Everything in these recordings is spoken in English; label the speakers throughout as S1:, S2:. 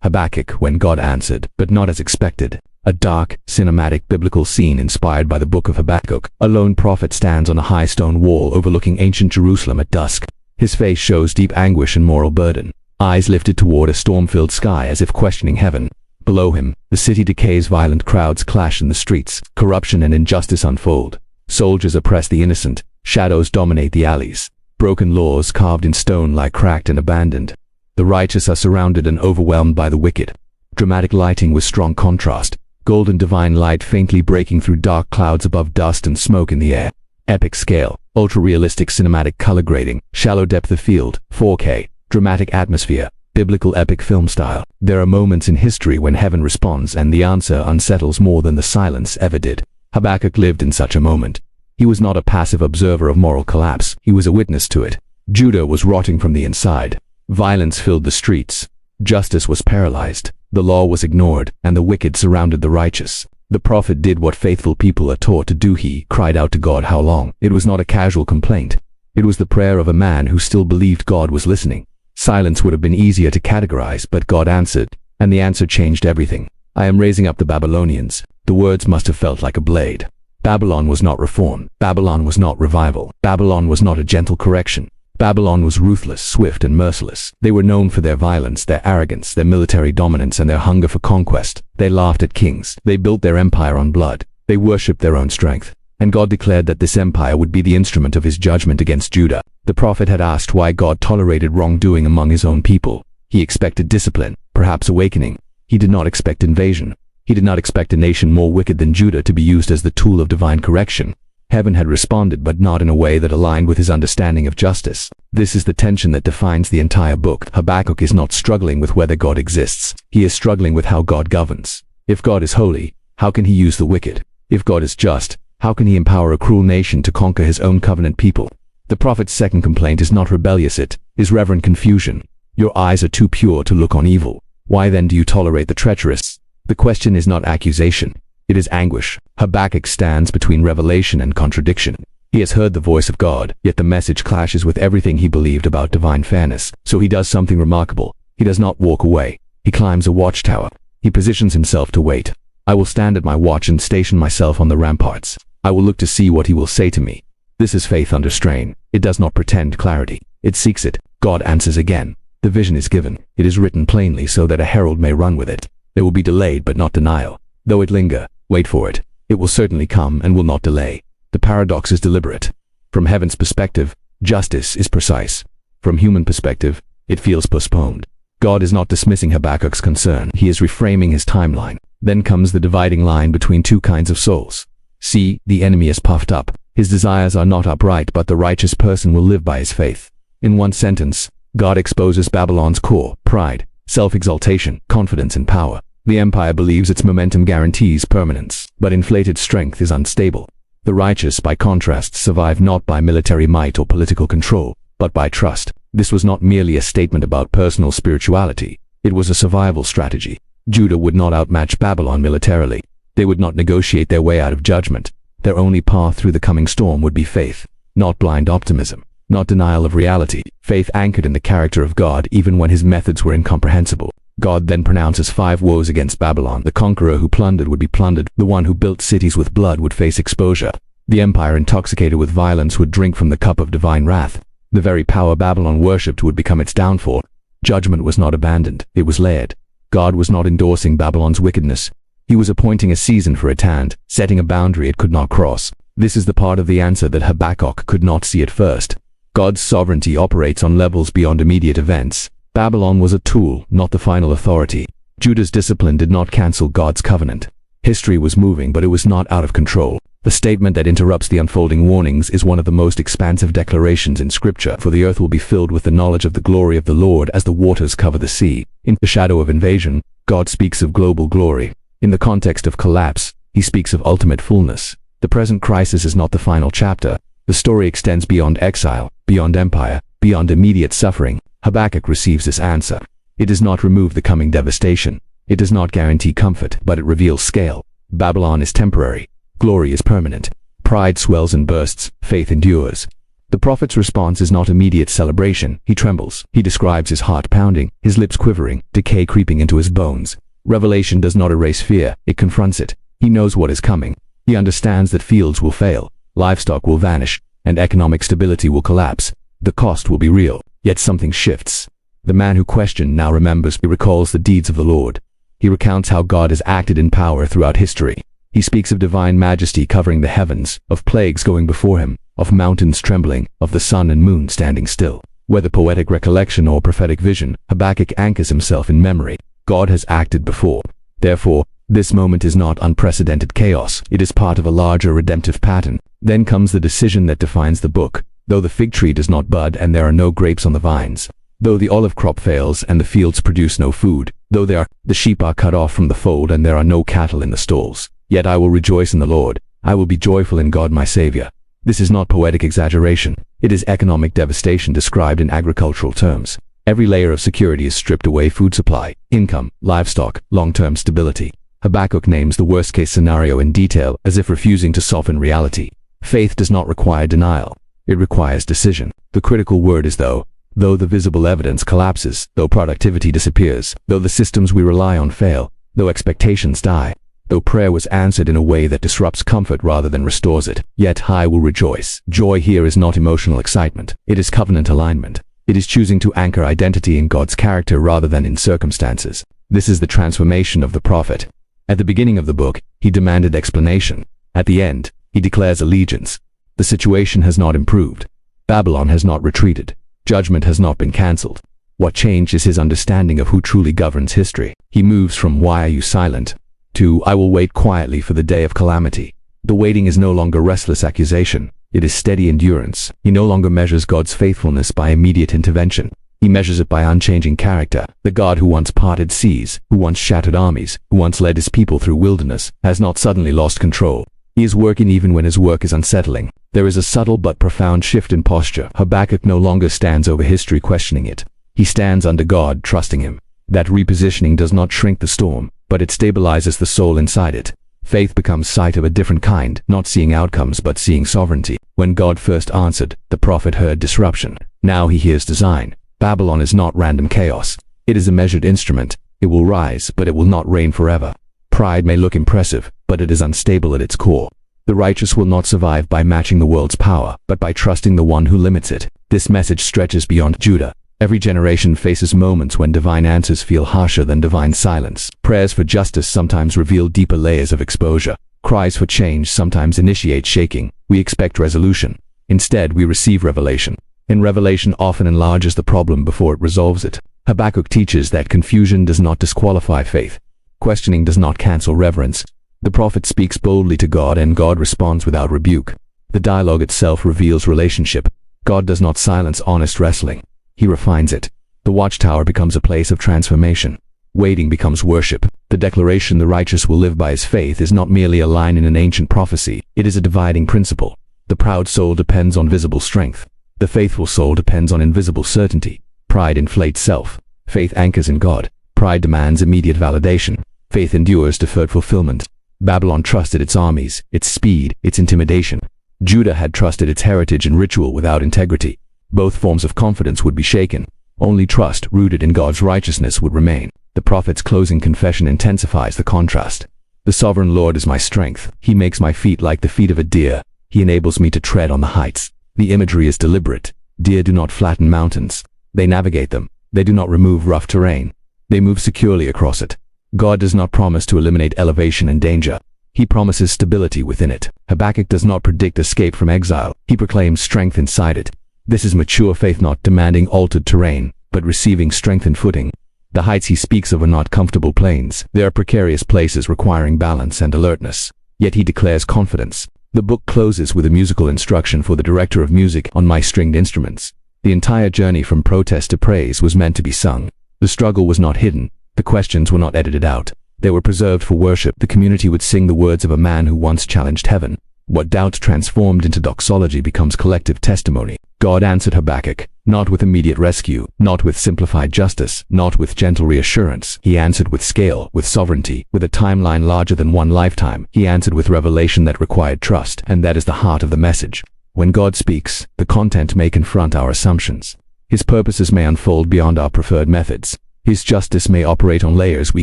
S1: Habakkuk, when God answered, but not as expected. A dark, cinematic biblical scene inspired by the Book of Habakkuk. A lone prophet stands on a high stone wall overlooking ancient Jerusalem at dusk. His face shows deep anguish and moral burden, eyes lifted toward a storm-filled sky as if questioning heaven. Below him, the city decays, violent crowds clash in the streets, corruption and injustice unfold. Soldiers oppress the innocent, shadows dominate the alleys. Broken laws carved in stone lie cracked and abandoned. The righteous are surrounded and overwhelmed by the wicked. Dramatic lighting with strong contrast, golden divine light faintly breaking through dark clouds above dust and smoke in the air. Epic scale, ultra-realistic cinematic color grading, shallow depth of field, 4K, dramatic atmosphere, biblical epic film style. There are moments in history when heaven responds and the answer unsettles more than the silence ever did. Habakkuk lived in such a moment. He was not a passive observer of moral collapse, he was a witness to it. Judah was rotting from the inside. Violence filled the streets. Justice was paralyzed. The law was ignored, and the wicked surrounded the righteous. The prophet did what faithful people are taught to do. He cried out to God, "How long?" It was not a casual complaint. It was the prayer of a man who still believed God was listening. Silence would have been easier to categorize, but God answered, and the answer changed everything. "I am raising up the Babylonians." The words must have felt like a blade. Babylon was not reform. Babylon was not revival. Babylon was not a gentle correction. Babylon was ruthless, swift, and merciless. They were known for their violence, their arrogance, their military dominance, and their hunger for conquest. They laughed at kings. They built their empire on blood. They worshipped their own strength. And God declared that this empire would be the instrument of his judgment against Judah. The prophet had asked why God tolerated wrongdoing among his own people. He expected discipline, perhaps awakening. He did not expect invasion. He did not expect a nation more wicked than Judah to be used as the tool of divine correction. Heaven had responded, but not in a way that aligned with his understanding of justice. This is the tension that defines the entire book. Habakkuk is not struggling with whether God exists. He is struggling with how God governs. If God is holy, how can he use the wicked? If God is just, how can he empower a cruel nation to conquer his own covenant people? The prophet's second complaint is not rebellious, it is reverent confusion. Your eyes are too pure to look on evil. Why then do you tolerate the treacherous? The question is not accusation. It is anguish. Habakkuk stands between revelation and contradiction. He has heard the voice of God, yet the message clashes with everything he believed about divine fairness. So he does something remarkable. He does not walk away. He climbs a watchtower. He positions himself to wait. "I will stand at my watch and station myself on the ramparts. I will look to see what he will say to me." This is faith under strain. It does not pretend clarity. It seeks it. God answers again. The vision is given. It is written plainly so that a herald may run with it. It will be delayed but not denial. Though it linger, wait for it. It will certainly come and will not delay. The paradox is deliberate. From heaven's perspective, justice is precise. From human perspective, it feels postponed. God is not dismissing Habakkuk's concern. He is reframing his timeline. Then comes the dividing line between two kinds of souls. See, the enemy is puffed up. His desires are not upright, but the righteous person will live by his faith. In one sentence, God exposes Babylon's core: pride, self-exaltation, confidence and power. The empire believes its momentum guarantees permanence, but inflated strength is unstable. The righteous, by contrast, survive not by military might or political control, but by trust. This was not merely a statement about personal spirituality. It was a survival strategy. Judah would not outmatch Babylon militarily. They would not negotiate their way out of judgment. Their only path through the coming storm would be faith, not blind optimism, not denial of reality. Faith anchored in the character of God even when his methods were incomprehensible. God then pronounces 5 woes against Babylon. The conqueror who plundered would be plundered. The one who built cities with blood would face exposure. The empire intoxicated with violence would drink from the cup of divine wrath. The very power Babylon worshipped would become its downfall. Judgment was not abandoned, it was layered. God was not endorsing Babylon's wickedness. He was appointing a season for it and setting a boundary it could not cross. This is the part of the answer that Habakkuk could not see at first. God's sovereignty operates on levels beyond immediate events. Babylon was a tool, not the final authority. Judah's discipline did not cancel God's covenant. History was moving, but it was not out of control. The statement that interrupts the unfolding warnings is one of the most expansive declarations in Scripture. For the earth will be filled with the knowledge of the glory of the Lord as the waters cover the sea. In the shadow of invasion, God speaks of global glory. In the context of collapse, he speaks of ultimate fullness. The present crisis is not the final chapter. The story extends beyond exile, beyond empire, beyond immediate suffering. Habakkuk receives this answer. It does not remove the coming devastation. It does not guarantee comfort, but it reveals scale. Babylon is temporary. Glory is permanent. Pride swells and bursts. Faith endures. The prophet's response is not immediate celebration. He trembles. He describes his heart pounding, his lips quivering, decay creeping into his bones. Revelation does not erase fear, it confronts it. He knows what is coming. He understands that fields will fail, livestock will vanish, and economic stability will collapse. The cost will be real, yet something shifts. The man who questioned now remembers. He recalls the deeds of the Lord. He recounts how God has acted in power throughout history. He speaks of divine majesty covering the heavens, of plagues going before him, of mountains trembling, of the sun and moon standing still. Whether poetic recollection or prophetic vision, Habakkuk anchors himself in memory. God has acted before. Therefore, this moment is not unprecedented chaos. It is part of a larger redemptive pattern. Then comes the decision that defines the book. Though the fig tree does not bud and there are no grapes on the vines, though the olive crop fails and the fields produce no food, though the sheep are cut off from the fold and there are no cattle in the stalls, yet I will rejoice in the Lord. I will be joyful in God my Savior. This is not poetic exaggeration. It is economic devastation described in agricultural terms. Every layer of security is stripped away: food supply, income, livestock, long-term stability. Habakkuk names the worst-case scenario in detail, as if refusing to soften reality. Faith does not require denial. It requires decision. The critical word is though. Though the visible evidence collapses, though productivity disappears, though the systems we rely on fail, though expectations die, though prayer was answered in a way that disrupts comfort rather than restores it, yet I will rejoice. Joy here is not emotional excitement. It is covenant alignment. It is choosing to anchor identity in God's character rather than in circumstances. This is the transformation of the prophet. At the beginning of the book, he demanded explanation. At the end, he declares allegiance. The situation has not improved. Babylon has not retreated. Judgment has not been cancelled. What changed is his understanding of who truly governs history. He moves from "Why are you silent?" to "I will wait quietly for the day of calamity." The waiting is no longer restless accusation. It is steady endurance. He no longer measures God's faithfulness by immediate intervention. He measures it by unchanging character. The God who once parted seas, who once shattered armies, who once led his people through wilderness, has not suddenly lost control. He is working even when his work is unsettling. There is a subtle but profound shift in posture. Habakkuk no longer stands over history questioning it. He stands under God, trusting him. That repositioning does not shrink the storm, but it stabilizes the soul inside it. Faith becomes sight of a different kind, not seeing outcomes but seeing sovereignty. When God first answered, the prophet heard disruption. Now he hears design. Babylon is not random chaos. It is a measured instrument. It will rise, but it will not reign forever. Pride may look impressive, but it is unstable at its core. The righteous will not survive by matching the world's power, but by trusting the one who limits it. This message stretches beyond Judah. Every generation faces moments when divine answers feel harsher than divine silence. Prayers for justice sometimes reveal deeper layers of exposure. Cries for change sometimes initiate shaking. We expect resolution. Instead, we receive revelation. And revelation often enlarges the problem before it resolves it. Habakkuk teaches that confusion does not disqualify faith. Questioning does not cancel reverence. The prophet speaks boldly to God and God responds without rebuke. The dialogue itself reveals relationship. God does not silence honest wrestling. He refines it. The watchtower becomes a place of transformation. Waiting becomes worship. The declaration the righteous will live by his faith is not merely a line in an ancient prophecy. It is a dividing principle. The proud soul depends on visible strength. The faithful soul depends on invisible certainty. Pride inflates self. Faith anchors in God. Pride demands immediate validation. Faith endures deferred fulfillment. Babylon trusted its armies, its speed, its intimidation. Judah had trusted its heritage and ritual without integrity. Both forms of confidence would be shaken. Only trust, rooted in God's righteousness, would remain. The prophet's closing confession intensifies the contrast. The sovereign Lord is my strength. He makes my feet like the feet of a deer. He enables me to tread on the heights. The imagery is deliberate. Deer do not flatten mountains. They navigate them. They do not remove rough terrain. They move securely across it. God does not promise to eliminate elevation and danger. He promises stability within it. Habakkuk does not predict escape from exile. He proclaims strength inside it. This is mature faith, not demanding altered terrain, but receiving strengthened footing. The heights he speaks of are not comfortable plains. They are precarious places requiring balance and alertness. Yet he declares confidence. The book closes with a musical instruction for the director of music on my stringed instruments. The entire journey from protest to praise was meant to be sung. The struggle was not hidden. The questions were not edited out. They were preserved for worship. The community would sing the words of a man who once challenged heaven. What doubts transformed into doxology becomes collective testimony. God answered Habakkuk, not with immediate rescue, not with simplified justice, not with gentle reassurance. He answered with scale, with sovereignty, with a timeline larger than one lifetime. He answered with revelation that required trust, and that is the heart of the message. When God speaks, the content may confront our assumptions. His purposes may unfold beyond our preferred methods. His justice may operate on layers we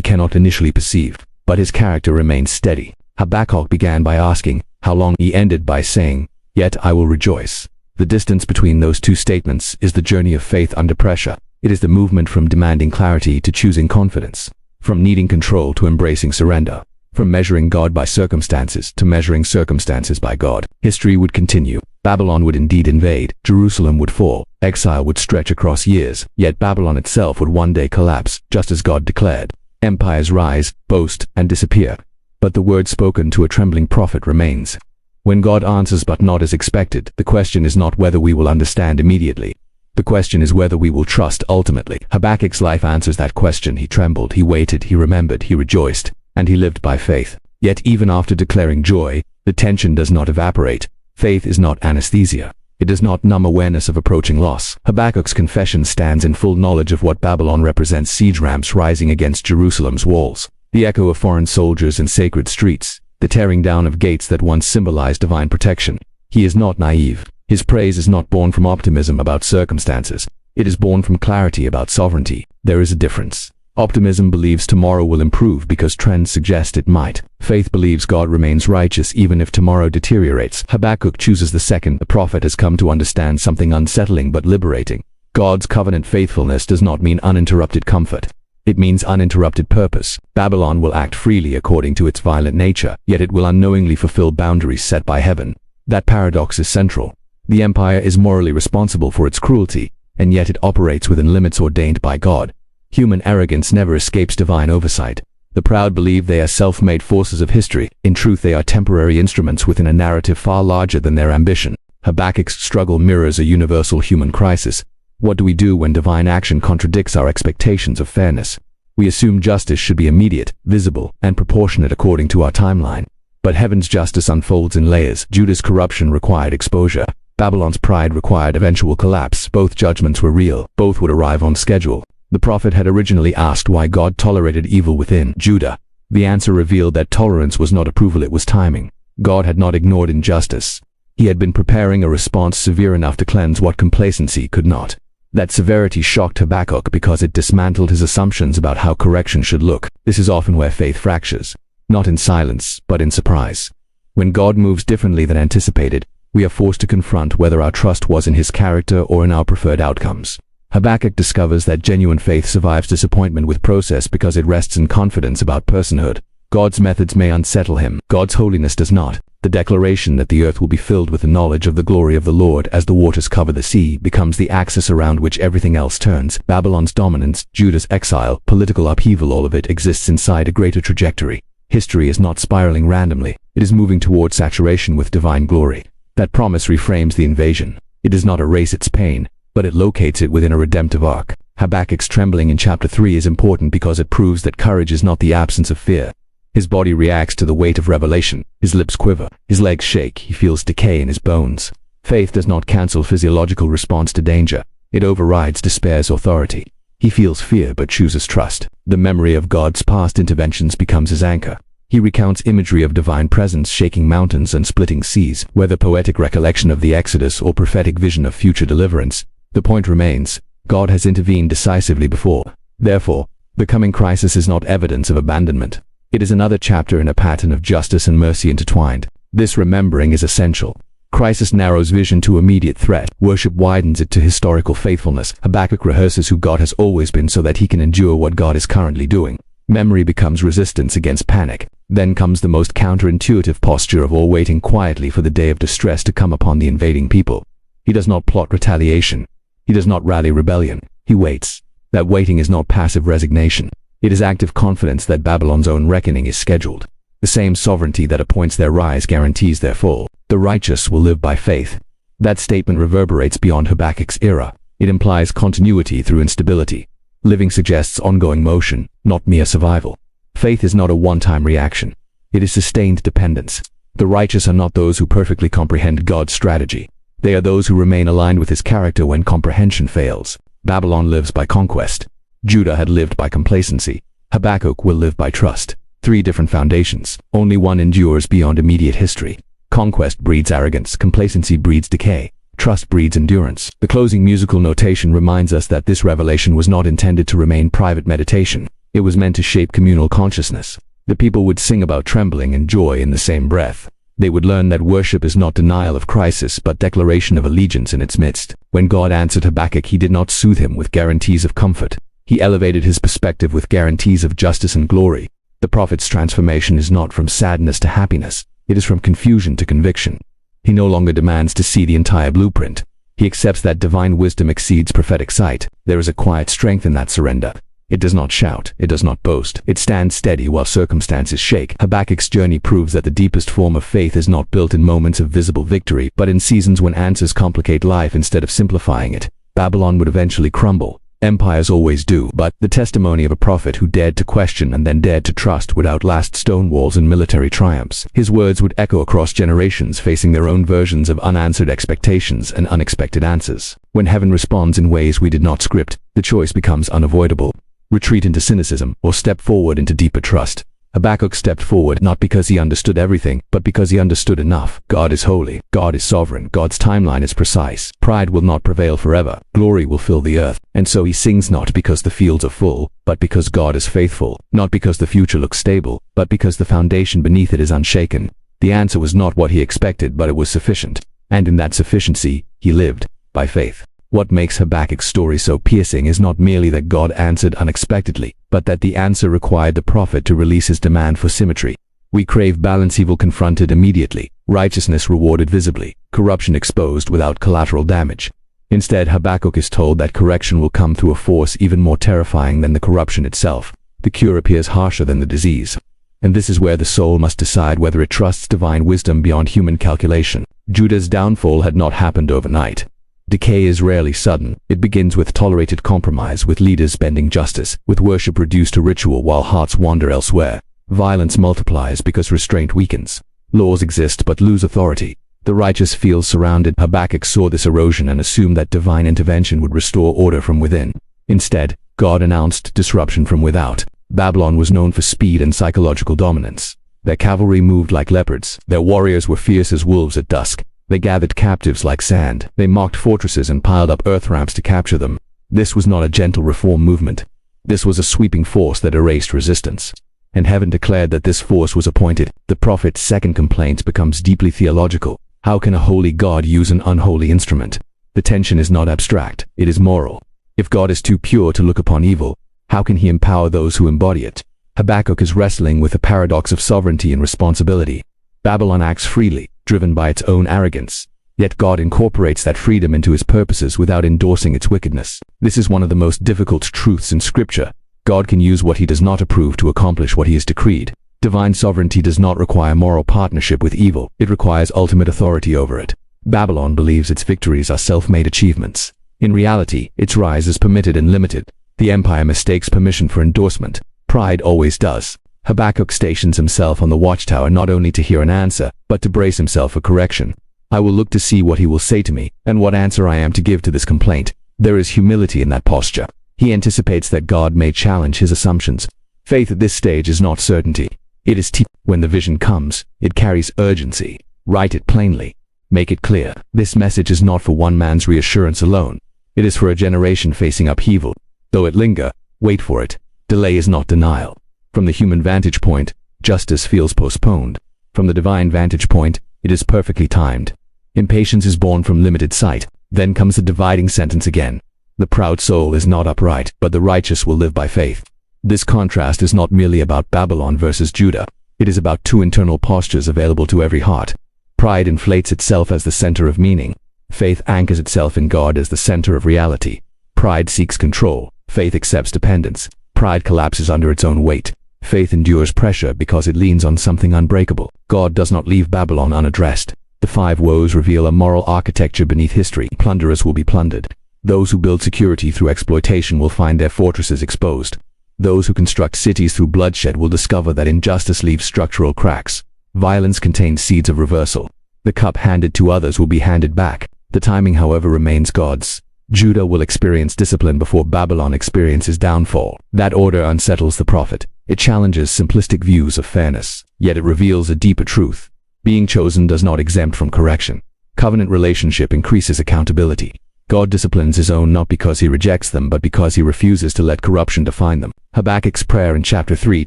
S1: cannot initially perceive, but his character remains steady. Habakkuk began by asking, "How long?" He ended by saying, "Yet I will rejoice." The distance between those two statements is the journey of faith under pressure. It is the movement from demanding clarity to choosing confidence, from needing control to embracing surrender, from measuring God by circumstances to measuring circumstances by God. History would continue. Babylon would indeed invade, Jerusalem would fall, exile would stretch across years, yet Babylon itself would one day collapse, just as God declared. Empires rise, boast, and disappear. But the word spoken to a trembling prophet remains. When God answers but not as expected, the question is not whether we will understand immediately. The question is whether we will trust ultimately. Habakkuk's life answers that question. He trembled, he waited, he remembered, he rejoiced, and he lived by faith. Yet even after declaring joy, the tension does not evaporate. Faith is not anesthesia. It does not numb awareness of approaching loss. Habakkuk's confession stands in full knowledge of what Babylon represents: siege ramps rising against Jerusalem's walls, the echo of foreign soldiers in sacred streets, the tearing down of gates that once symbolized divine protection. He is not naive. His praise is not born from optimism about circumstances. It is born from clarity about sovereignty. There is a difference. Optimism believes tomorrow will improve because trends suggest it might. Faith believes God remains righteous even if tomorrow deteriorates. Habakkuk chooses the second. The prophet has come to understand something unsettling but liberating. God's covenant faithfulness does not mean uninterrupted comfort. It means uninterrupted purpose. Babylon will act freely according to its violent nature, yet it will unknowingly fulfill boundaries set by heaven. That paradox is central. The empire is morally responsible for its cruelty, and yet it operates within limits ordained by God. Human arrogance never escapes divine oversight. The proud believe they are self-made forces of history. In truth, they are temporary instruments within a narrative far larger than their ambition. Habakkuk's struggle mirrors a universal human crisis. What do we do when divine action contradicts our expectations of fairness? We assume justice should be immediate, visible, and proportionate according to our timeline. But heaven's justice unfolds in layers. Judah's corruption required exposure. Babylon's pride required eventual collapse. Both judgments were real. Both would arrive on schedule. The prophet had originally asked why God tolerated evil within Judah. The answer revealed that tolerance was not approval, it was timing. God had not ignored injustice. He had been preparing a response severe enough to cleanse what complacency could not. That severity shocked Habakkuk because it dismantled his assumptions about how correction should look. This is often where faith fractures, not in silence, but in surprise. When God moves differently than anticipated, we are forced to confront whether our trust was in his character or in our preferred outcomes. Habakkuk discovers that genuine faith survives disappointment with process because it rests in confidence about personhood. God's methods may unsettle him. God's holiness does not. The declaration that the earth will be filled with the knowledge of the glory of the Lord as the waters cover the sea becomes the axis around which everything else turns. Babylon's dominance, Judah's exile, political upheaval, all of it exists inside a greater trajectory. History is not spiraling randomly. It is moving toward saturation with divine glory. That promise reframes the invasion. It does not erase its pain, but it locates it within a redemptive arc. Habakkuk's trembling in chapter 3 is important because it proves that courage is not the absence of fear. His body reacts to the weight of revelation. His lips quiver. His legs shake. He feels decay in his bones. Faith does not cancel physiological response to danger. It overrides despair's authority. He feels fear but chooses trust. The memory of God's past interventions becomes his anchor. He recounts imagery of divine presence shaking mountains and splitting seas, whether poetic recollection of the Exodus or prophetic vision of future deliverance. The point remains, God has intervened decisively before. Therefore, the coming crisis is not evidence of abandonment. It is another chapter in a pattern of justice and mercy intertwined. This remembering is essential. Crisis narrows vision to immediate threat. Worship widens it to historical faithfulness. Habakkuk rehearses who God has always been so that he can endure what God is currently doing. Memory becomes resistance against panic. Then comes the most counterintuitive posture of all, waiting quietly for the day of distress to come upon the invading people. He does not plot retaliation. He does not rally rebellion. He waits. That waiting is not passive resignation. It is active confidence that Babylon's own reckoning is scheduled. The same sovereignty that appoints their rise guarantees their fall. The righteous will live by faith. That statement reverberates beyond Habakkuk's era. It implies continuity through instability. Living suggests ongoing motion, not mere survival. Faith is not a one-time reaction. It is sustained dependence. The righteous are not those who perfectly comprehend God's strategy. They are those who remain aligned with his character when comprehension fails. Babylon lives by conquest. Judah had lived by complacency. Habakkuk will live by trust. Three different foundations. Only one endures beyond immediate history. Conquest breeds arrogance, complacency breeds decay, trust breeds endurance. The closing musical notation reminds us that this revelation was not intended to remain private meditation. It was meant to shape communal consciousness. The people would sing about trembling and joy in the same breath. They would learn that worship is not denial of crisis but declaration of allegiance in its midst. When God answered Habakkuk, he did not soothe him with guarantees of comfort. He elevated his perspective with guarantees of justice and glory. The prophet's transformation is not from sadness to happiness. It is from confusion to conviction. He no longer demands to see the entire blueprint. He accepts that divine wisdom exceeds prophetic sight. There is a quiet strength in that surrender. It does not shout, it does not boast, it stands steady while circumstances shake. Habakkuk's journey proves that the deepest form of faith is not built in moments of visible victory, but in seasons when answers complicate life instead of simplifying it. Babylon would eventually crumble. Empires always do, but the testimony of a prophet who dared to question and then dared to trust would outlast stone walls and military triumphs. His words would echo across generations, facing their own versions of unanswered expectations and unexpected answers. When heaven responds in ways we did not script, the choice becomes unavoidable. Retreat into cynicism or step forward into deeper trust. Habakkuk stepped forward not because he understood everything, but because he understood enough. God is holy. God is sovereign. God's timeline is precise. Pride will not prevail forever. Glory will fill the earth. And so he sings not because the fields are full, but because God is faithful. Not because the future looks stable, but because the foundation beneath it is unshaken. The answer was not what he expected, but it was sufficient. And in that sufficiency, he lived by faith. What makes Habakkuk's story so piercing is not merely that God answered unexpectedly, but that the answer required the prophet to release his demand for symmetry. We crave balance, evil confronted immediately, righteousness rewarded visibly, corruption exposed without collateral damage. Instead, Habakkuk is told that correction will come through a force even more terrifying than the corruption itself. The cure appears harsher than the disease. And this is where the soul must decide whether it trusts divine wisdom beyond human calculation. Judah's downfall had not happened overnight. Decay is rarely sudden. It begins with tolerated compromise, with leaders bending justice, with worship reduced to ritual while hearts wander elsewhere. Violence multiplies because restraint weakens. Laws exist but lose authority. The righteous feel surrounded. Habakkuk saw this erosion and assumed that divine intervention would restore order from within. Instead, God announced disruption from without. Babylon was known for speed and psychological dominance. Their cavalry moved like leopards. Their warriors were fierce as wolves at dusk. They gathered captives like sand. They mocked fortresses and piled up earth ramps to capture them. This was not a gentle reform movement. This was a sweeping force that erased resistance. And heaven declared that this force was appointed. The prophet's second complaint becomes deeply theological. How can a holy God use an unholy instrument? The tension is not abstract, it is moral. If God is too pure to look upon evil, how can he empower those who embody it? Habakkuk is wrestling with the paradox of sovereignty and responsibility. Babylon acts freely, driven by its own arrogance. Yet God incorporates that freedom into his purposes without endorsing its wickedness. This is one of the most difficult truths in Scripture. God can use what he does not approve to accomplish what he has decreed. Divine sovereignty does not require moral partnership with evil. It requires ultimate authority over it. Babylon believes its victories are self-made achievements. In reality, its rise is permitted and limited. The empire mistakes permission for endorsement. Pride always does. Habakkuk stations himself on the watchtower not only to hear an answer, but to brace himself for correction. I will look to see what he will say to me, and what answer I am to give to this complaint. There is humility in that posture. He anticipates that God may challenge his assumptions. Faith at this stage is not certainty. It is when the vision comes, it carries urgency. Write it plainly. Make it clear. This message is not for one man's reassurance alone. It is for a generation facing upheaval. Though it linger, wait for it. Delay is not denial. From the human vantage point, justice feels postponed. From the divine vantage point, it is perfectly timed. Impatience is born from limited sight. Then comes the dividing sentence again. The proud soul is not upright, but the righteous will live by faith. This contrast is not merely about Babylon versus Judah. It is about two internal postures available to every heart. Pride inflates itself as the center of meaning. Faith anchors itself in God as the center of reality. Pride seeks control. Faith accepts dependence. Pride collapses under its own weight. Faith endures pressure because it leans on something unbreakable. God does not leave Babylon unaddressed. The five woes reveal a moral architecture beneath history. Plunderers will be plundered. Those who build security through exploitation will find their fortresses exposed. Those who construct cities through bloodshed will discover that injustice leaves structural cracks. Violence contains seeds of reversal. The cup handed to others will be handed back. The timing, however, remains God's. Judah will experience discipline before Babylon experiences downfall. That order unsettles the prophet. It challenges simplistic views of fairness, yet it reveals a deeper truth. Being chosen does not exempt from correction. Covenant relationship increases accountability. God disciplines his own not because he rejects them, but because he refuses to let corruption define them. Habakkuk's prayer in chapter 3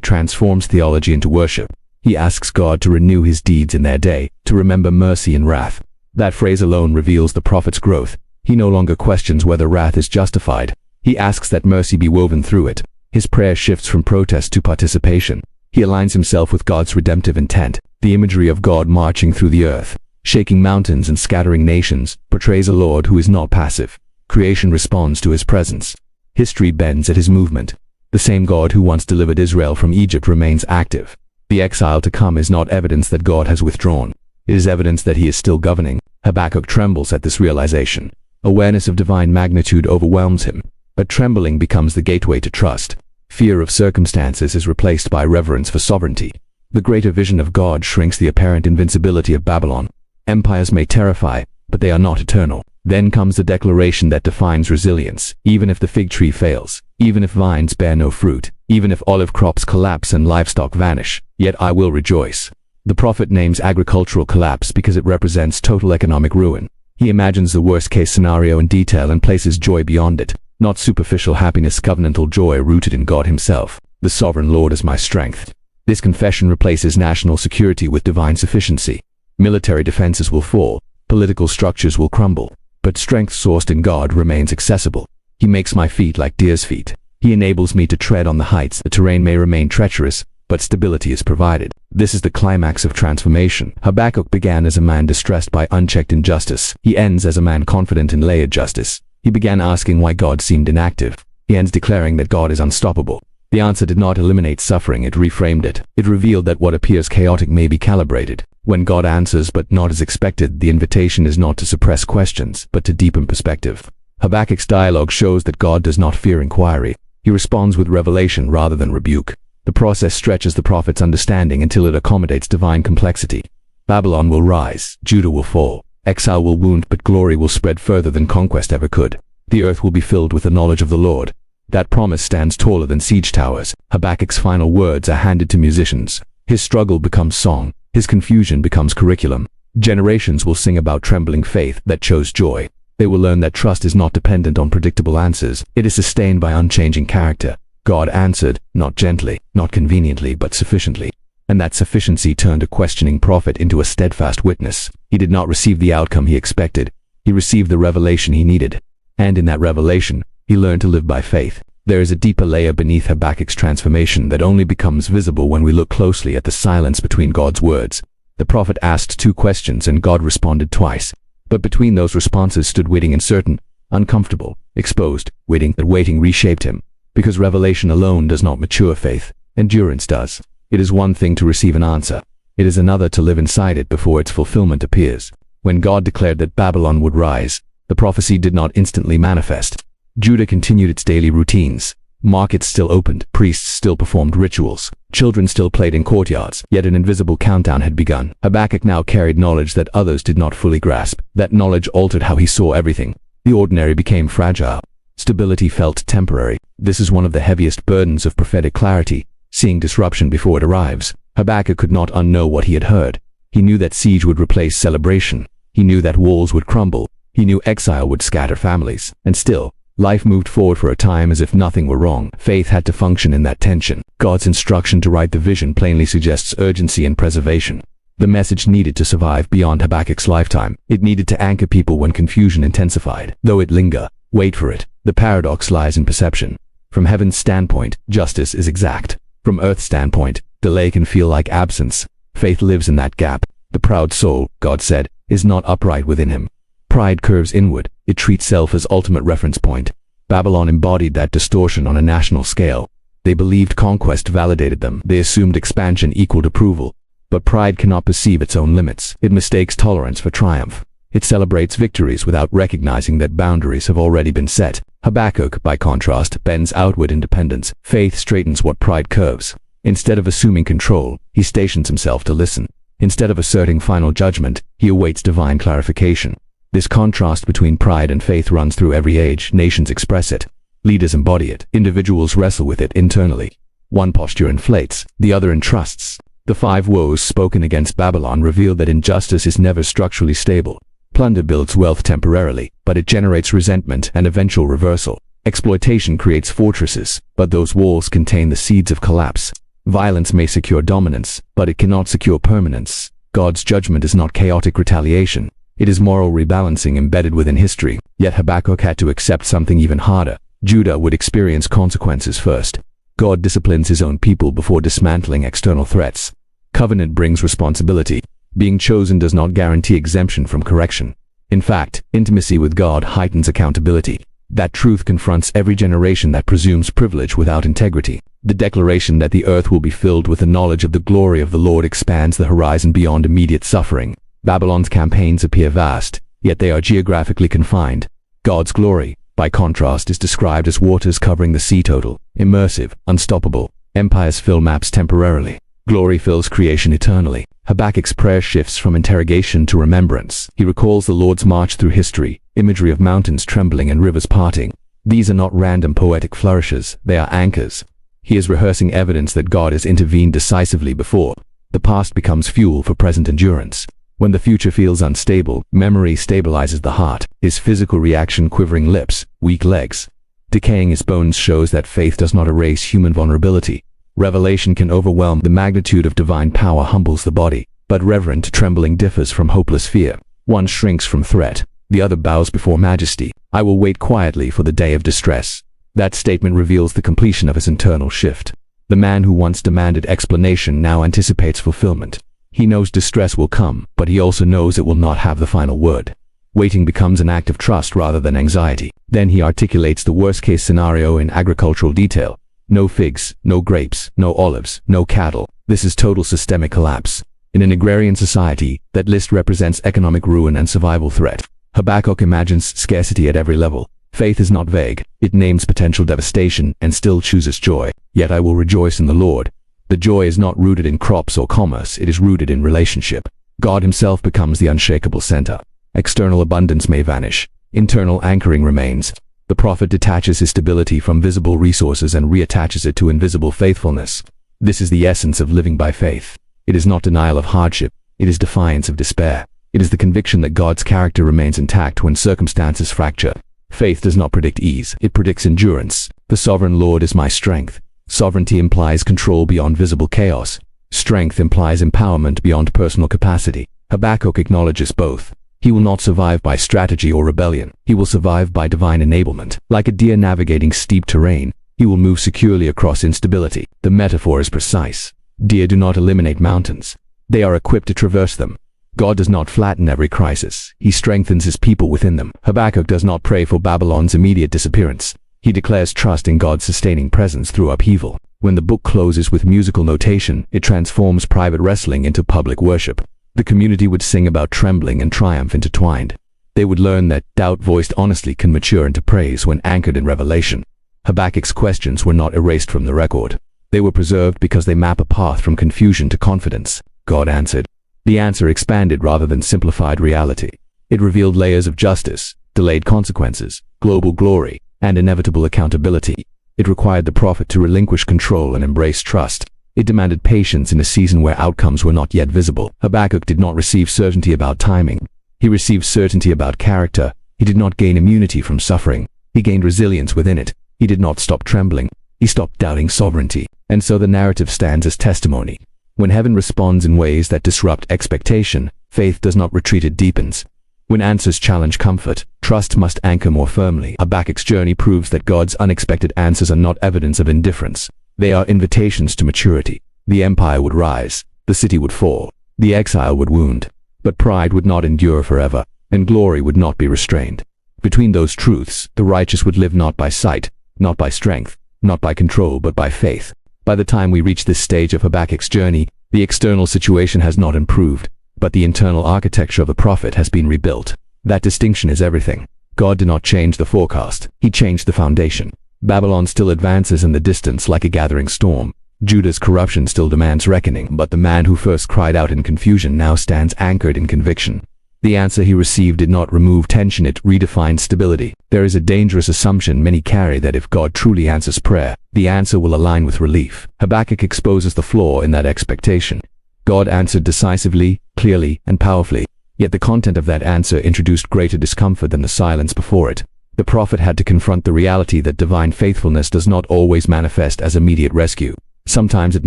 S1: transforms theology into worship. He asks God to renew his deeds in their day, to remember mercy and wrath. That phrase alone reveals the prophet's growth. He no longer questions whether wrath is justified. He asks that mercy be woven through it. His prayer shifts from protest to participation. He aligns himself with God's redemptive intent. The imagery of God marching through the earth, shaking mountains and scattering nations, portrays a Lord who is not passive. Creation responds to his presence. History bends at his movement. The same God who once delivered Israel from Egypt remains active. The exile to come is not evidence that God has withdrawn. It is evidence that he is still governing. Habakkuk trembles at this realization. Awareness of divine magnitude overwhelms him, but trembling becomes the gateway to trust. Fear of circumstances is replaced by reverence for sovereignty. The greater vision of God shrinks the apparent invincibility of Babylon. Empires may terrify, but they are not eternal. Then comes the declaration that defines resilience. Even if the fig tree fails, even if vines bear no fruit, even if olive crops collapse and livestock vanish, yet I will rejoice. The prophet names agricultural collapse because it represents total economic ruin. He imagines the worst-case scenario in detail and places joy beyond it. Not superficial happiness, covenantal joy rooted in God himself. The sovereign Lord is my strength. This confession replaces national security with divine sufficiency. Military defenses will fall, political structures will crumble, but strength sourced in God remains accessible. He makes my feet like deer's feet. He enables me to tread on the heights. The terrain may remain treacherous, but stability is provided. This is the climax of transformation. Habakkuk began as a man distressed by unchecked injustice. He ends as a man confident in layered justice. He began asking why God seemed inactive. He ends declaring that God is unstoppable. The answer did not eliminate suffering, it reframed it. It revealed that what appears chaotic may be calibrated. When God answers but not as expected, the invitation is not to suppress questions, but to deepen perspective. Habakkuk's dialogue shows that God does not fear inquiry. He responds with revelation rather than rebuke. The process stretches the prophet's understanding until it accommodates divine complexity. Babylon will rise, Judah will fall. Exile will wound, but glory will spread further than conquest ever could. The earth will be filled with the knowledge of the Lord. That promise stands taller than siege towers. Habakkuk's final words are handed to musicians. His struggle becomes song. His confusion becomes curriculum. Generations will sing about trembling faith that chose joy. They will learn that trust is not dependent on predictable answers. It is sustained by unchanging character. God answered, not gently, not conveniently, but sufficiently. And that sufficiency turned a questioning prophet into a steadfast witness. He did not receive the outcome he expected. He received the revelation he needed. And in that revelation, he learned to live by faith. There is a deeper layer beneath Habakkuk's transformation that only becomes visible when we look closely at the silence between God's words. The prophet asked 2 questions and God responded twice. But between those responses stood waiting, uncertain, uncomfortable, exposed, waiting. That waiting reshaped him. Because revelation alone does not mature faith, endurance does. It is one thing to receive an answer. It is another to live inside it before its fulfillment appears. When God declared that Babylon would rise, the prophecy did not instantly manifest. Judah continued its daily routines. Markets still opened, priests still performed rituals, children still played in courtyards, yet an invisible countdown had begun. Habakkuk now carried knowledge that others did not fully grasp. That knowledge altered how he saw everything. The ordinary became fragile. Stability felt temporary. This is one of the heaviest burdens of prophetic clarity, seeing disruption before it arrives. Habakkuk could not unknow what he had heard. He knew that siege would replace celebration. He knew that walls would crumble. He knew exile would scatter families. And still, life moved forward for a time as if nothing were wrong. Faith had to function in that tension. God's instruction to write the vision plainly suggests urgency and preservation. The message needed to survive beyond Habakkuk's lifetime. It needed to anchor people when confusion intensified. Though it linger, wait for it. The paradox lies in perception. From heaven's standpoint, justice is exact. From earth's standpoint, delay can feel like absence. Faith lives in that gap. The proud soul, God said, is not upright within him. Pride curves inward. It treats self as ultimate reference point. Babylon embodied that distortion on a national scale. They believed conquest validated them. They assumed expansion equaled approval. But pride cannot perceive its own limits. It mistakes tolerance for triumph. It celebrates victories without recognizing that boundaries have already been set. Habakkuk, by contrast, bends outward independence. Faith straightens what pride curves. Instead of assuming control, he stations himself to listen. Instead of asserting final judgment, he awaits divine clarification. This contrast between pride and faith runs through every age. Nations express it. Leaders embody it. Individuals wrestle with it internally. One posture inflates, the other entrusts. The 5 woes spoken against Babylon reveal that injustice is never structurally stable. Plunder builds wealth temporarily, but it generates resentment and eventual reversal. Exploitation creates fortresses, but those walls contain the seeds of collapse. Violence may secure dominance, but it cannot secure permanence. God's judgment is not chaotic retaliation. It is moral rebalancing embedded within history. Yet Habakkuk had to accept something even harder. Judah would experience consequences first. God disciplines his own people before dismantling external threats. Covenant brings responsibility. Being chosen does not guarantee exemption from correction. In fact, intimacy with God heightens accountability. That truth confronts every generation that presumes privilege without integrity. The declaration that the earth will be filled with the knowledge of the glory of the Lord expands the horizon beyond immediate suffering. Babylon's campaigns appear vast, yet they are geographically confined. God's glory, by contrast, is described as waters covering the sea total, immersive, unstoppable. Empires fill maps temporarily. Glory fills creation eternally. Habakkuk's prayer shifts from interrogation to remembrance. He recalls the Lord's march through history, imagery of mountains trembling and rivers parting. These are not random poetic flourishes, they are anchors. He is rehearsing evidence that God has intervened decisively before. The past becomes fuel for present endurance. When the future feels unstable, memory stabilizes the heart. His physical reaction: quivering lips, weak legs, decaying his bones, shows that faith does not erase human vulnerability. Revelation can overwhelm. The magnitude of divine power humbles the body, but reverent trembling differs from hopeless fear. One shrinks from threat, the other bows before majesty. I will wait quietly for the day of distress. That statement reveals the completion of his internal shift. The man who once demanded explanation now anticipates fulfillment. He knows distress will come, but he also knows it will not have the final word. Waiting becomes an act of trust rather than anxiety. Then he articulates the worst-case scenario in agricultural detail. No figs, no grapes, no olives, no cattle. This is total systemic collapse. In an agrarian society, that list represents economic ruin and survival threat. Habakkuk imagines scarcity at every level. Faith is not vague. It names potential devastation and still chooses joy. Yet I will rejoice in the Lord. The joy is not rooted in crops or commerce, it is rooted in relationship. God himself becomes the unshakable center. External abundance may vanish. Internal anchoring remains. The prophet detaches his stability from visible resources and reattaches it to invisible faithfulness. This is the essence of living by faith. It is not denial of hardship, it is defiance of despair. It is the conviction that God's character remains intact when circumstances fracture. Faith does not predict ease, it predicts endurance. The sovereign Lord is my strength. Sovereignty implies control beyond visible chaos. Strength implies empowerment beyond personal capacity. Habakkuk acknowledges both. He will not survive by strategy or rebellion. He will survive by divine enablement. Like a deer navigating steep terrain, he will move securely across instability. The metaphor is precise. Deer do not eliminate mountains. They are equipped to traverse them. God does not flatten every crisis. He strengthens his people within them. Habakkuk does not pray for Babylon's immediate disappearance. He declares trust in God's sustaining presence through upheaval. When the book closes with musical notation, it transforms private wrestling into public worship. The community would sing about trembling and triumph intertwined. They would learn that doubt voiced honestly can mature into praise when anchored in revelation. Habakkuk's questions were not erased from the record. They were preserved because they map a path from confusion to confidence. God answered. The answer expanded rather than simplified reality. It revealed layers of justice, delayed consequences, global glory, and inevitable accountability. It required the prophet to relinquish control and embrace trust. It demanded patience in a season where outcomes were not yet visible. Habakkuk did not receive certainty about timing. He received certainty about character. He did not gain immunity from suffering. He gained resilience within it. He did not stop trembling. He stopped doubting sovereignty. And so the narrative stands as testimony. When heaven responds in ways that disrupt expectation, faith does not retreat, it deepens. When answers challenge comfort, trust must anchor more firmly. Habakkuk's journey proves that God's unexpected answers are not evidence of indifference. They are invitations to maturity. The empire would rise, the city would fall, the exile would wound, but pride would not endure forever, and glory would not be restrained. Between those truths, the righteous would live not by sight, not by strength, not by control, but by faith. By the time we reach this stage of Habakkuk's journey, the external situation has not improved, but the internal architecture of the prophet has been rebuilt. That distinction is everything. God did not change the forecast, he changed the foundation. Babylon still advances in the distance like a gathering storm. Judah's corruption still demands reckoning, but the man who first cried out in confusion now stands anchored in conviction. The answer he received did not remove tension, it redefined stability. There is a dangerous assumption many carry that if God truly answers prayer, the answer will align with relief. Habakkuk exposes the flaw in that expectation. God answered decisively, clearly, and powerfully. Yet the content of that answer introduced greater discomfort than the silence before it. The prophet had to confront the reality that divine faithfulness does not always manifest as immediate rescue. Sometimes it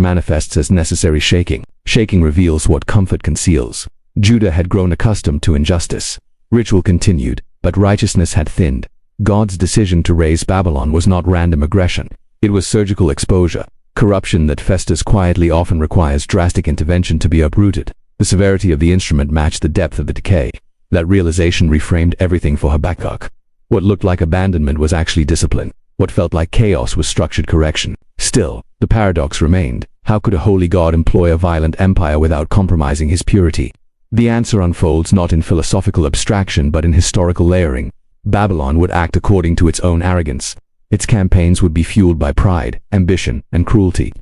S1: manifests as necessary shaking. Shaking reveals what comfort conceals. Judah had grown accustomed to injustice. Ritual continued, but righteousness had thinned. God's decision to raise Babylon was not random aggression. It was surgical exposure. Corruption that festers quietly often requires drastic intervention to be uprooted. The severity of the instrument matched the depth of the decay. That realization reframed everything for Habakkuk. What looked like abandonment was actually discipline. What felt like chaos was structured correction. Still, the paradox remained. How could a holy God employ a violent empire without compromising his purity? The answer unfolds not in philosophical abstraction but in historical layering. Babylon would act according to its own arrogance. Its campaigns would be fueled by pride, ambition, and cruelty.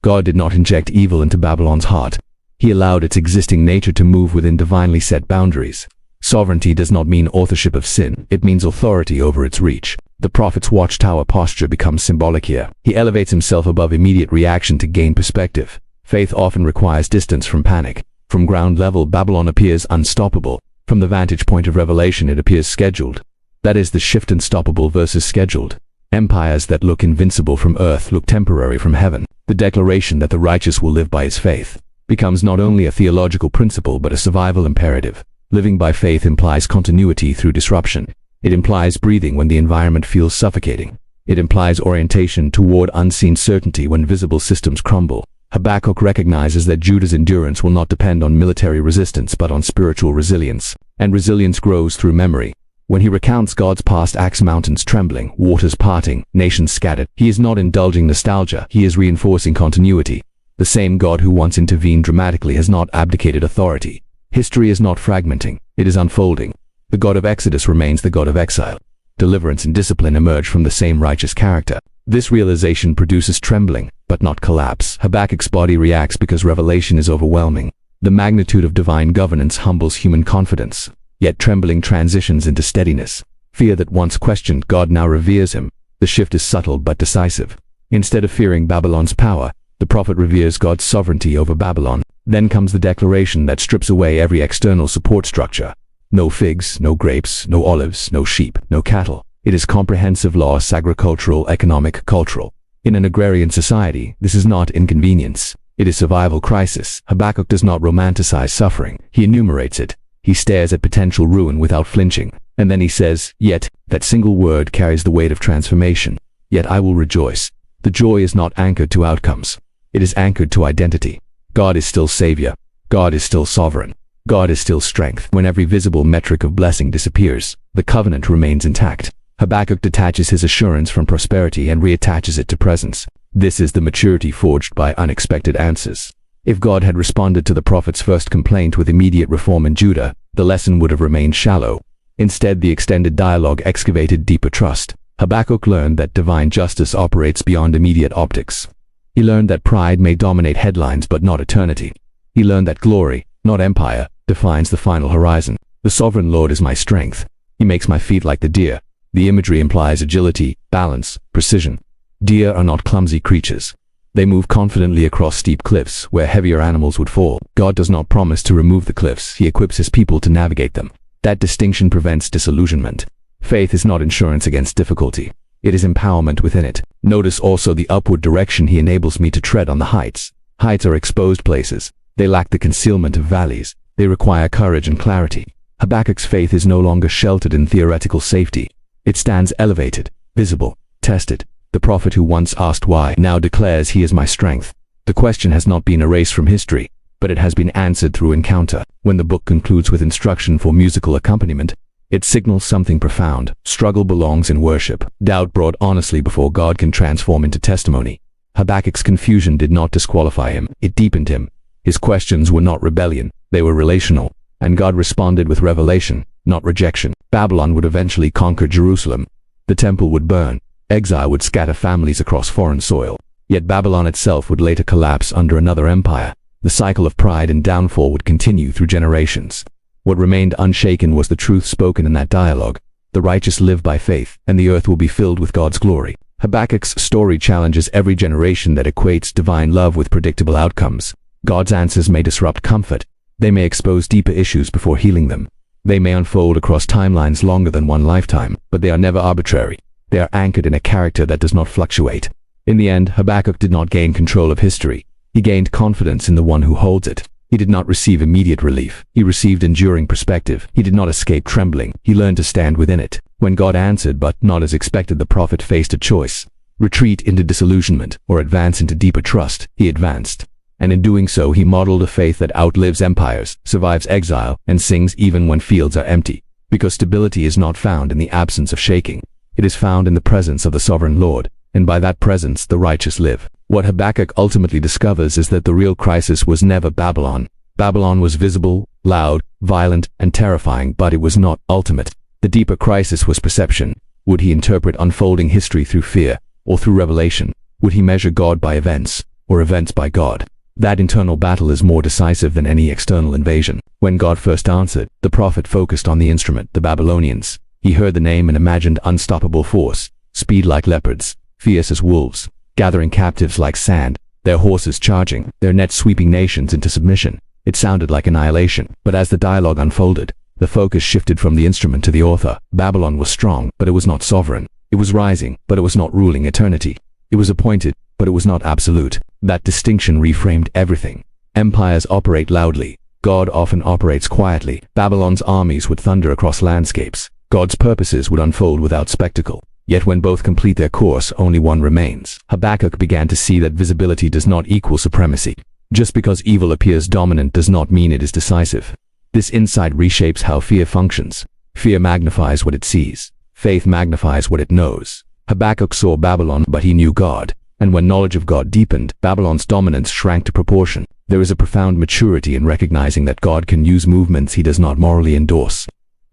S1: God did not inject evil into Babylon's heart. He allowed its existing nature to move within divinely set boundaries. Sovereignty does not mean authorship of sin, it means authority over its reach. The prophet's watchtower posture becomes symbolic here. He elevates himself above immediate reaction to gain perspective. Faith often requires distance from panic. From ground level, Babylon appears unstoppable. From the vantage point of revelation, it appears scheduled. That is the shift: unstoppable versus scheduled. Empires that look invincible from earth look temporary from heaven. The declaration that the righteous will live by his faith becomes not only a theological principle but a survival imperative. Living by faith implies continuity through disruption. It implies breathing when the environment feels suffocating. It implies orientation toward unseen certainty when visible systems crumble. Habakkuk recognizes that Judah's endurance will not depend on military resistance but on spiritual resilience. And resilience grows through memory. When he recounts God's past acts, mountains trembling, waters parting, nations scattered, he is not indulging nostalgia, he is reinforcing continuity. The same God who once intervened dramatically has not abdicated authority. History is not fragmenting, it is unfolding. The God of Exodus remains the God of exile. Deliverance and discipline emerge from the same righteous character. This realization produces trembling, but not collapse. Habakkuk's body reacts because revelation is overwhelming. The magnitude of divine governance humbles human confidence. Yet trembling transitions into steadiness. Fear that once questioned God now reveres him. The shift is subtle but decisive. Instead of fearing Babylon's power, the prophet reveres God's sovereignty over Babylon. Then comes the declaration that strips away every external support structure. No figs, no grapes, no olives, no sheep, no cattle. It is comprehensive loss: agricultural, economic, cultural. In an agrarian society, this is not inconvenience. It is survival crisis. Habakkuk does not romanticize suffering. He enumerates it. He stares at potential ruin without flinching. And then he says, yet, that single word carries the weight of transformation. Yet I will rejoice. The joy is not anchored to outcomes. It is anchored to identity. God is still Savior. God is still sovereign. God is still strength. When every visible metric of blessing disappears, the covenant remains intact. Habakkuk detaches his assurance from prosperity and reattaches it to presence. This is the maturity forged by unexpected answers. If God had responded to the prophet's first complaint with immediate reform in Judah, the lesson would have remained shallow. Instead, the extended dialogue excavated deeper trust. Habakkuk learned that divine justice operates beyond immediate optics. He learned that pride may dominate headlines but not eternity. He learned that glory, not empire, defines the final horizon. The sovereign Lord is my strength. He makes my feet like the deer. The imagery implies agility, balance, precision. Deer are not clumsy creatures. They move confidently across steep cliffs where heavier animals would fall. God does not promise to remove the cliffs, he equips his people to navigate them. That distinction prevents disillusionment. Faith is not insurance against difficulty. It is empowerment within it. Notice also the upward direction he enables me to tread on the heights. Heights are exposed places. They lack the concealment of valleys. They require courage and clarity. Habakkuk's faith is no longer sheltered in theoretical safety. It stands elevated, visible, tested. The prophet who once asked why now declares he is my strength. The question has not been erased from history, but it has been answered through encounter. When the book concludes with instruction for musical accompaniment, it signals something profound. Struggle belongs in worship. Doubt brought honestly before God can transform into testimony. Habakkuk's confusion did not disqualify him, it deepened him. His questions were not rebellion, they were relational. And God responded with revelation, not rejection. Babylon would eventually conquer Jerusalem. The temple would burn. Exile would scatter families across foreign soil. Yet Babylon itself would later collapse under another empire. The cycle of pride and downfall would continue through generations. What remained unshaken was the truth spoken in that dialogue. The righteous live by faith, and the earth will be filled with God's glory. Habakkuk's story challenges every generation that equates divine love with predictable outcomes. God's answers may disrupt comfort. They may expose deeper issues before healing them. They may unfold across timelines longer than one lifetime, but they are never arbitrary. They are anchored in a character that does not fluctuate. In the end, Habakkuk did not gain control of history. He gained confidence in the one who holds it. He did not receive immediate relief. He received enduring perspective. He did not escape trembling. He learned to stand within it. When God answered, but not as expected, the prophet faced a choice: retreat into disillusionment or advance into deeper trust. He advanced. And in doing so, he modeled a faith that outlives empires, survives exile, and sings even when fields are empty. Because stability is not found in the absence of shaking. It is found in the presence of the sovereign Lord, and by that presence the righteous live. What Habakkuk ultimately discovers is that the real crisis was never Babylon. Babylon was visible, loud, violent, and terrifying, but it was not ultimate. The deeper crisis was perception. Would he interpret unfolding history through fear, or through revelation? Would he measure God by events, or events by God? That internal battle is more decisive than any external invasion. When God first answered, the prophet focused on the instrument, the Babylonians. He heard the name and imagined unstoppable force, speed like leopards, fierce as wolves, gathering captives like sand, their horses charging, their nets sweeping nations into submission. It sounded like annihilation, but as the dialogue unfolded, the focus shifted from the instrument to the author. Babylon was strong, but it was not sovereign. It was rising, but it was not ruling eternity. It was appointed, but it was not absolute. That distinction reframed everything. Empires operate loudly. God often operates quietly. Babylon's armies would thunder across landscapes. God's purposes would unfold without spectacle. Yet when both complete their course, only one remains. Habakkuk began to see that visibility does not equal supremacy. Just because evil appears dominant does not mean it is decisive. This insight reshapes how fear functions. Fear magnifies what it sees. Faith magnifies what it knows. Habakkuk saw Babylon, but he knew God. And when knowledge of God deepened, Babylon's dominance shrank to proportion. There is a profound maturity in recognizing that God can use movements he does not morally endorse.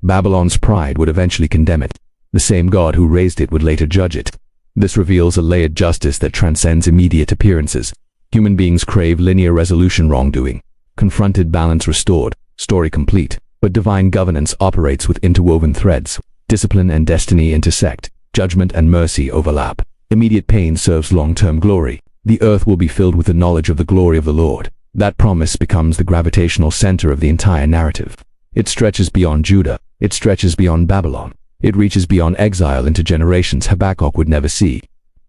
S1: Babylon's pride would eventually condemn it. The same God who raised it would later judge it. This reveals a layered justice that transcends immediate appearances. Human beings crave linear resolution, wrongdoing. Confronted, balance restored, story complete. But divine governance operates with interwoven threads. Discipline and destiny intersect. Judgment and mercy overlap. Immediate pain serves long-term glory. The earth will be filled with the knowledge of the glory of the Lord. That promise becomes the gravitational center of the entire narrative. It stretches beyond Judah. It stretches beyond Babylon. It reaches beyond exile into generations Habakkuk would never see.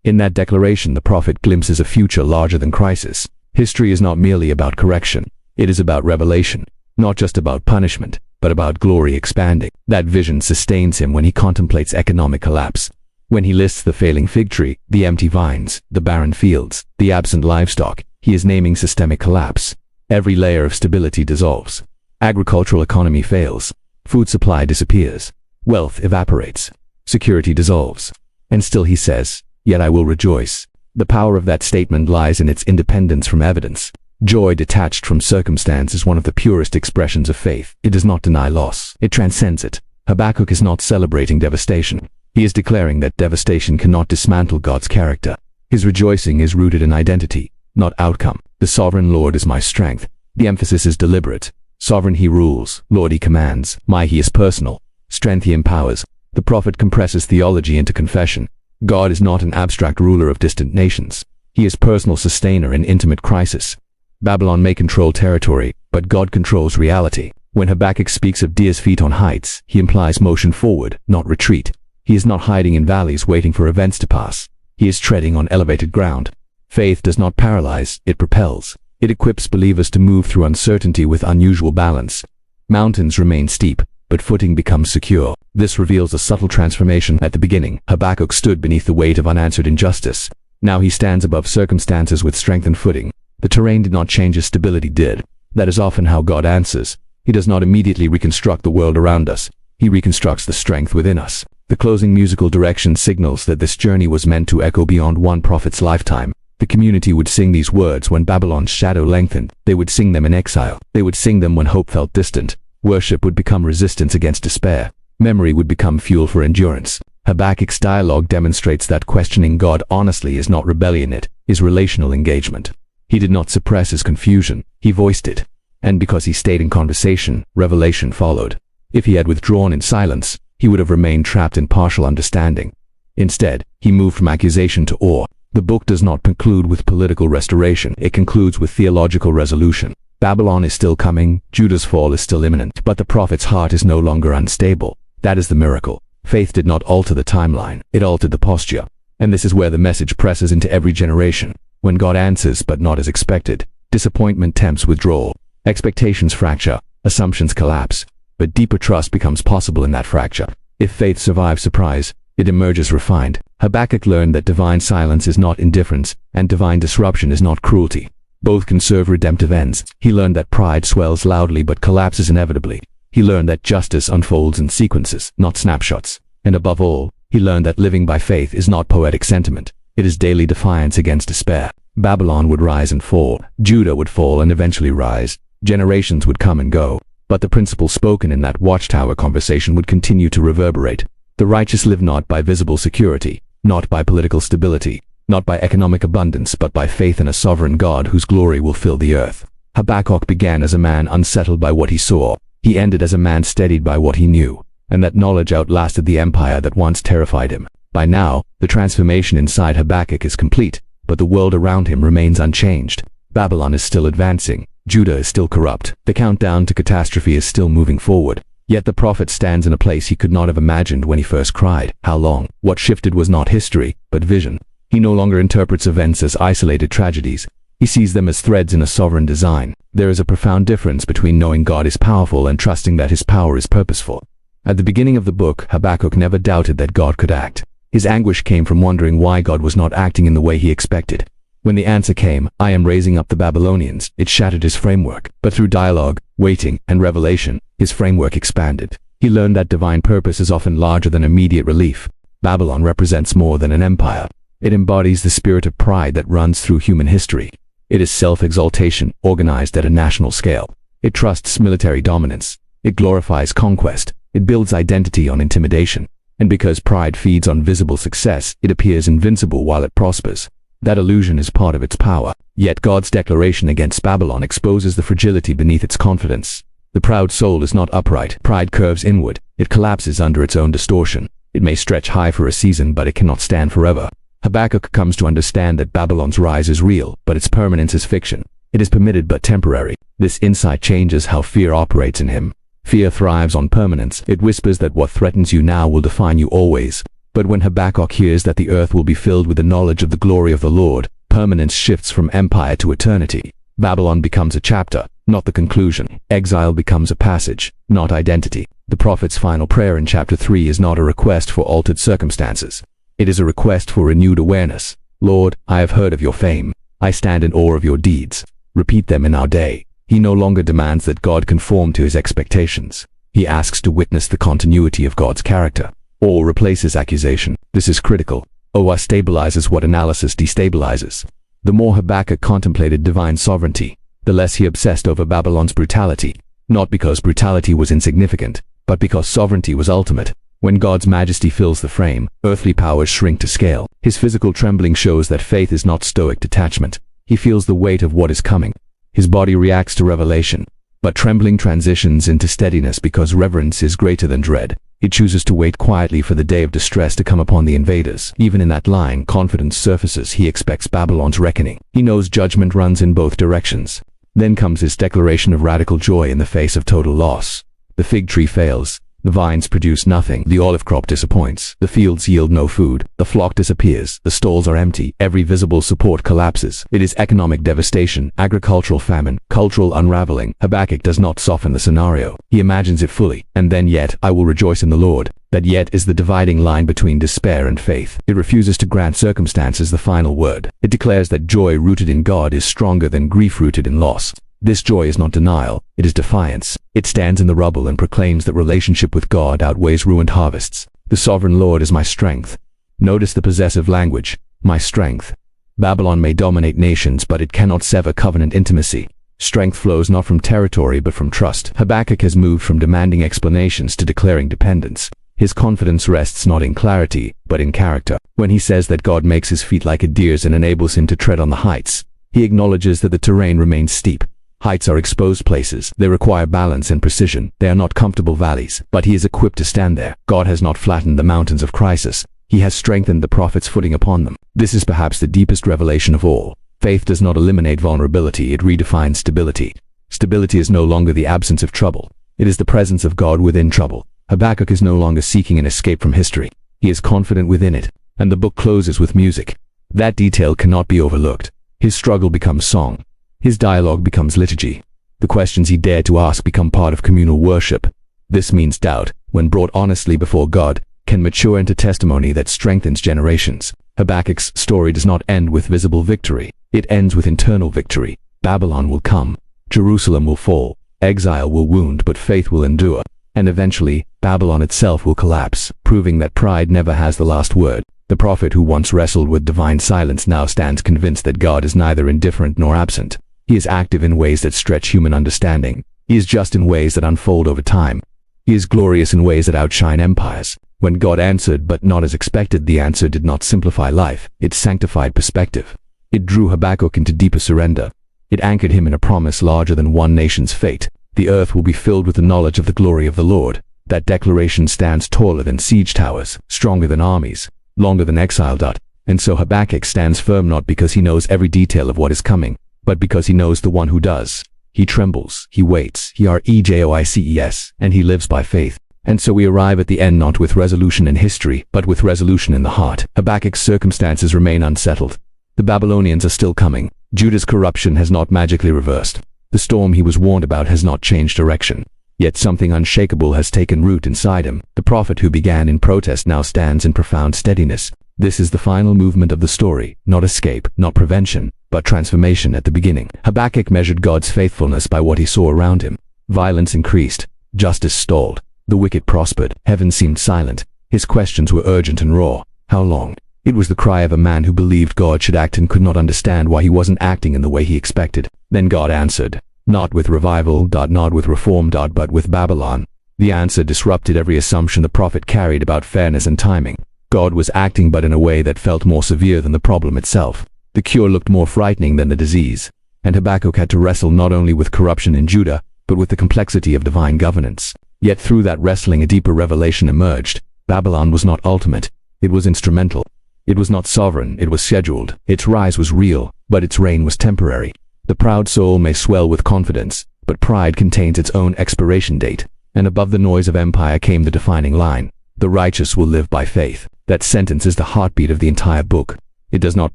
S1: In that declaration, the prophet glimpses a future larger than crisis. History is not merely about correction. It is about revelation. Not just about punishment, but about glory expanding. That vision sustains him when he contemplates economic collapse. When he lists the failing fig tree, the empty vines, the barren fields, the absent livestock, he is naming systemic collapse. Every layer of stability dissolves. Agricultural economy fails. Food supply disappears. Wealth evaporates. Security dissolves. And still he says, "Yet I will rejoice." The power of that statement lies in its independence from evidence. Joy detached from circumstance is one of the purest expressions of faith. It does not deny loss. It transcends it. Habakkuk is not celebrating devastation. He is declaring that devastation cannot dismantle God's character. His rejoicing is rooted in identity, not outcome. The sovereign Lord is my strength. The emphasis is deliberate. Sovereign he rules. Lord he commands. My he is personal. Strength he empowers. The prophet compresses theology into confession. God is not an abstract ruler of distant nations. He is personal sustainer in intimate crisis. Babylon may control territory, but God controls reality. When Habakkuk speaks of deer's feet on heights, he implies motion forward, not retreat. He is not hiding in valleys waiting for events to pass. He is treading on elevated ground. Faith does not paralyze, it propels. It equips believers to move through uncertainty with unusual balance. Mountains remain steep, but footing becomes secure. This reveals a subtle transformation. At the beginning, Habakkuk stood beneath the weight of unanswered injustice. Now he stands above circumstances with strengthened footing. The terrain did not change, his stability did. That is often how God answers. He does not immediately reconstruct the world around us. He reconstructs the strength within us. The closing musical direction signals that this journey was meant to echo beyond one prophet's lifetime. The community would sing these words when Babylon's shadow lengthened. They would sing them in exile. They would sing them when hope felt distant. Worship would become resistance against despair. Memory would become fuel for endurance. Habakkuk's dialogue demonstrates that questioning God honestly is not rebellion, it is relational engagement. He did not suppress his confusion, he voiced it. And because he stayed in conversation, revelation followed. If he had withdrawn in silence, he would have remained trapped in partial understanding. Instead, he moved from accusation to awe. The book does not conclude with political restoration, it concludes with theological resolution. Babylon is still coming, Judah's fall is still imminent, but the prophet's heart is no longer unstable. That is the miracle. Faith did not alter the timeline, it altered the posture. And this is where the message presses into every generation. When God answers but not as expected, disappointment tempts withdrawal, expectations fracture, assumptions collapse, but deeper trust becomes possible in that fracture. If faith survives surprise, it emerges refined. Habakkuk learned that divine silence is not indifference, and divine disruption is not cruelty. Both can serve redemptive ends. He learned that pride swells loudly but collapses inevitably. He learned that justice unfolds in sequences, not snapshots. And above all, he learned that living by faith is not poetic sentiment. It is daily defiance against despair. Babylon would rise and fall. Judah would fall and eventually rise. Generations would come and go. But the principle spoken in that watchtower conversation would continue to reverberate. The righteous live not by visible security, not by political stability, not by economic abundance, but by faith in a sovereign God whose glory will fill the earth. Habakkuk began as a man unsettled by what he saw. He ended as a man steadied by what he knew. And that knowledge outlasted the empire that once terrified him. By now, the transformation inside Habakkuk is complete, but the world around him remains unchanged. Babylon is still advancing. Judah is still corrupt. The countdown to catastrophe is still moving forward. Yet the prophet stands in a place he could not have imagined when he first cried, "How long?" What shifted was not history, but vision. He no longer interprets events as isolated tragedies. He sees them as threads in a sovereign design. There is a profound difference between knowing God is powerful and trusting that his power is purposeful. At the beginning of the book, Habakkuk never doubted that God could act. His anguish came from wondering why God was not acting in the way he expected. When the answer came, "I am raising up the Babylonians," it shattered his framework. But through dialogue, waiting, and revelation, his framework expanded. He learned that divine purpose is often larger than immediate relief. Babylon represents more than an empire. It embodies the spirit of pride that runs through human history. It is self-exaltation, organized at a national scale. It trusts military dominance. It glorifies conquest. It builds identity on intimidation. And because pride feeds on visible success, it appears invincible while it prospers. That illusion is part of its power. Yet God's declaration against Babylon exposes the fragility beneath its confidence. The proud soul is not upright. Pride curves inward. It collapses under its own distortion. It may stretch high for a season, but it cannot stand forever. Habakkuk comes to understand that Babylon's rise is real, but its permanence is fiction. It is permitted but temporary. This insight changes how fear operates in him. Fear thrives on permanence. It whispers that what threatens you now will define you always. But when Habakkuk hears that the earth will be filled with the knowledge of the glory of the Lord, permanence shifts from empire to eternity. Babylon becomes a chapter, not the conclusion. Exile becomes a passage, not identity. The prophet's final prayer in chapter 3 is not a request for altered circumstances. It is a request for renewed awareness. "Lord, I have heard of your fame. I stand in awe of your deeds. Repeat them in our day." He no longer demands that God conform to his expectations. He asks to witness the continuity of God's character. Awe replaces accusation. This is critical. Awe stabilizes what analysis destabilizes. The more Habakkuk contemplated divine sovereignty, the less he obsessed over Babylon's brutality. Not because brutality was insignificant, but because sovereignty was ultimate. When God's majesty fills the frame, earthly powers shrink to scale. His physical trembling shows that faith is not stoic detachment. He feels the weight of what is coming. His body reacts to revelation. But trembling transitions into steadiness because reverence is greater than dread. He chooses to wait quietly for the day of distress to come upon the invaders. Even in that line, confidence surfaces. He expects Babylon's reckoning. He knows judgment runs in both directions. Then comes his declaration of radical joy in the face of total loss. The fig tree fails. The vines produce nothing. The olive crop disappoints. The fields yield no food. The flock disappears. The stalls are empty. Every visible support collapses. It is economic devastation, agricultural famine, cultural unraveling. Habakkuk does not soften the scenario. He imagines it fully. And then yet, I will rejoice in the Lord. That yet is the dividing line between despair and faith. It refuses to grant circumstances the final word. It declares that joy rooted in God is stronger than grief rooted in loss. This joy is not denial, it is defiance. It stands in the rubble and proclaims that relationship with God outweighs ruined harvests. The sovereign Lord is my strength. Notice the possessive language, my strength. Babylon may dominate nations, but it cannot sever covenant intimacy. Strength flows not from territory but from trust. Habakkuk has moved from demanding explanations to declaring dependence. His confidence rests not in clarity, but in character. When he says that God makes his feet like a deer's and enables him to tread on the heights, he acknowledges that the terrain remains steep. Heights are exposed places. They require balance and precision. They are not comfortable valleys, but he is equipped to stand there. God has not flattened the mountains of crisis. He has strengthened the prophet's footing upon them. This is perhaps the deepest revelation of all. Faith does not eliminate vulnerability, it redefines stability. Stability is no longer the absence of trouble. It is the presence of God within trouble. Habakkuk is no longer seeking an escape from history. He is confident within it. And the book closes with music. That detail cannot be overlooked. His struggle becomes song. His dialogue becomes liturgy. The questions he dared to ask become part of communal worship. This means doubt, when brought honestly before God, can mature into testimony that strengthens generations. Habakkuk's story does not end with visible victory. It ends with internal victory. Babylon will come. Jerusalem will fall. Exile will wound, but faith will endure. And eventually, Babylon itself will collapse, proving that pride never has the last word. The prophet who once wrestled with divine silence now stands convinced that God is neither indifferent nor absent. He is active in ways that stretch human understanding. He is just in ways that unfold over time. He is glorious in ways that outshine empires. When God answered, but not as expected, the answer did not simplify life. It sanctified perspective. It drew Habakkuk into deeper surrender. It anchored him in a promise larger than one nation's fate. The earth will be filled with the knowledge of the glory of the Lord. That declaration stands taller than siege towers, stronger than armies, longer than exile. And so Habakkuk stands firm not because he knows every detail of what is coming, but because he knows the one who does. He trembles, he waits, he rejoices, and he lives by faith. And so we arrive at the end not with resolution in history, but with resolution in the heart. Habakkuk's circumstances remain unsettled. The Babylonians are still coming. Judah's corruption has not magically reversed. The storm he was warned about has not changed direction. Yet something unshakable has taken root inside him. The prophet who began in protest now stands in profound steadiness. This is the final movement of the story, not escape, not prevention, but transformation at the beginning. Habakkuk measured God's faithfulness by what he saw around him. Violence increased. Justice stalled. The wicked prospered. Heaven seemed silent. His questions were urgent and raw. How long? It was the cry of a man who believed God should act and could not understand why he wasn't acting in the way he expected. Then God answered. Not with revival, not with reform, but with Babylon. The answer disrupted every assumption the prophet carried about fairness and timing. God was acting, but in a way that felt more severe than the problem itself. The cure looked more frightening than the disease. And Habakkuk had to wrestle not only with corruption in Judah, but with the complexity of divine governance. Yet through that wrestling a deeper revelation emerged. Babylon was not ultimate. It was instrumental. It was not sovereign, it was scheduled. Its rise was real, but its reign was temporary. The proud soul may swell with confidence, but pride contains its own expiration date. And above the noise of empire came the defining line. The righteous will live by faith. That sentence is the heartbeat of the entire book. It does not